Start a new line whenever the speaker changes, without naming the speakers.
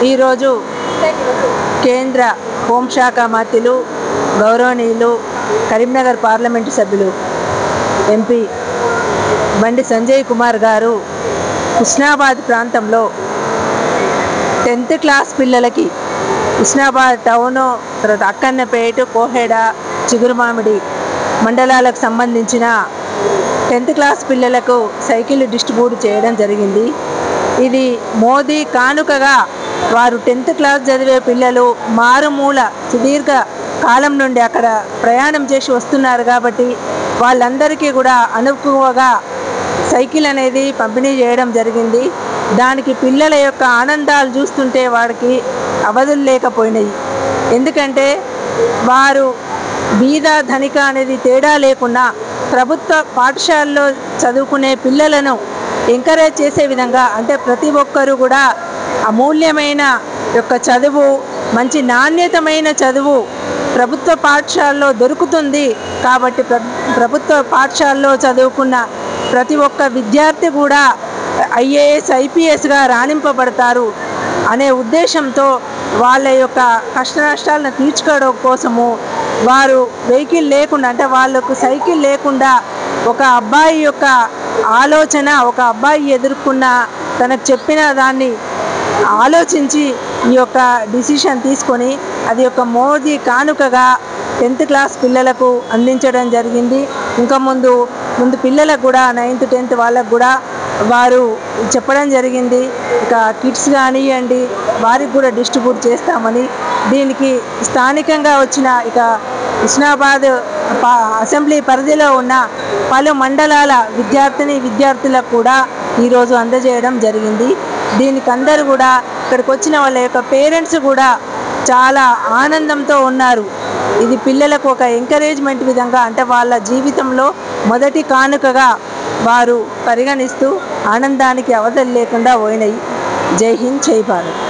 ఈరోజు కేంద్ర హోంశాఖ మంత్రులు గౌరవనీయులు కరీంనగర్ పార్లమెంటు సభ్యులు ఎంపీ బండి సంజయ్ కుమార్ గారు హుస్నాబాద్ ప్రాంతంలో 10th క్లాస్ పిల్లలకి హుస్నాబాద్ టౌన్, తర్వాత అక్కన్నపేట, కోహెడ, చిగురుమామిడి మండలాలకు సంబంధించిన 10th క్లాస్ పిల్లలకు సైకిల్ డిస్ట్రిబ్యూట్ చేయడం జరిగింది. ఇది మోదీ కానుకగా వారు 10th క్లాస్ చదివే పిల్లలు మారుమూల సుదీర్ఘ కాలం నుండి అక్కడ ప్రయాణం చేసి వస్తున్నారు కాబట్టి వాళ్ళందరికీ కూడా అనుకువగా సైకిల్ అనేది పంపిణీ చేయడం జరిగింది. దానికి పిల్లల యొక్క ఆనందాలు చూస్తుంటే వాడికి అవధులు లేకపోయినాయి. ఎందుకంటే వారు బీద ధనిక అనేది తేడా లేకుండా ప్రభుత్వ పాఠశాలలో చదువుకునే పిల్లలను ఎంకరేజ్ చేసే విధంగా, అంటే ప్రతి ఒక్కరూ కూడా అమూల్యమైన యొక్క చదువు, మంచి నాణ్యతమైన చదువు ప్రభుత్వ పాఠశాలలో దొరుకుతుంది కాబట్టి ప్రభుత్వ పాఠశాలలో చదువుకున్న ప్రతి ఒక్క విద్యార్థి కూడా ఐఏఎస్, ఐపీఎస్గా రాణింపబడతారు అనే ఉద్దేశంతో వాళ్ళ యొక్క కష్ట నష్టాలను తీర్చుకోవడం కోసము వారు వెహికల్ లేకుండా, అంటే వాళ్ళకు సైకిల్ లేకుండా ఒక అబ్బాయి యొక్క ఆలోచన, ఒక అబ్బాయి ఎదుర్కొన్న తనకు చెప్పిన దాన్ని ఆలోచించి ఈ యొక్క డిసిషన్ తీసుకొని అది ఒక మోదీ కానుకగా 10th క్లాస్ పిల్లలకు అందించడం జరిగింది. ఇంకా ముందు పిల్లలకు కూడా 9th, 10th వాళ్ళకు కూడా వారు చెప్పడం జరిగింది. ఇక కిట్స్ కానివ్వండి వారికి కూడా డిస్ట్రిబ్యూట్ చేస్తామని. దీనికి స్థానికంగా వచ్చిన ఇక హుస్నాబాద్ అసెంబ్లీ పరిధిలో ఉన్న పలు మండలాల విద్యార్థులకు కూడా ఈరోజు అందజేయడం జరిగింది. దీనికి అందరూ కూడా ఇక్కడికి వచ్చిన వాళ్ళ యొక్క పేరెంట్స్ కూడా చాలా ఆనందంతో ఉన్నారు. ఇది పిల్లలకు ఒక ఎంకరేజ్మెంట్ విధంగా, అంటే వాళ్ళ జీవితంలో మొదటి కానుకగా వారు పరిగణిస్తూ ఆనందానికి అవధులు లేకుండా పోయినాయి. జై హింద్, జై భారత్.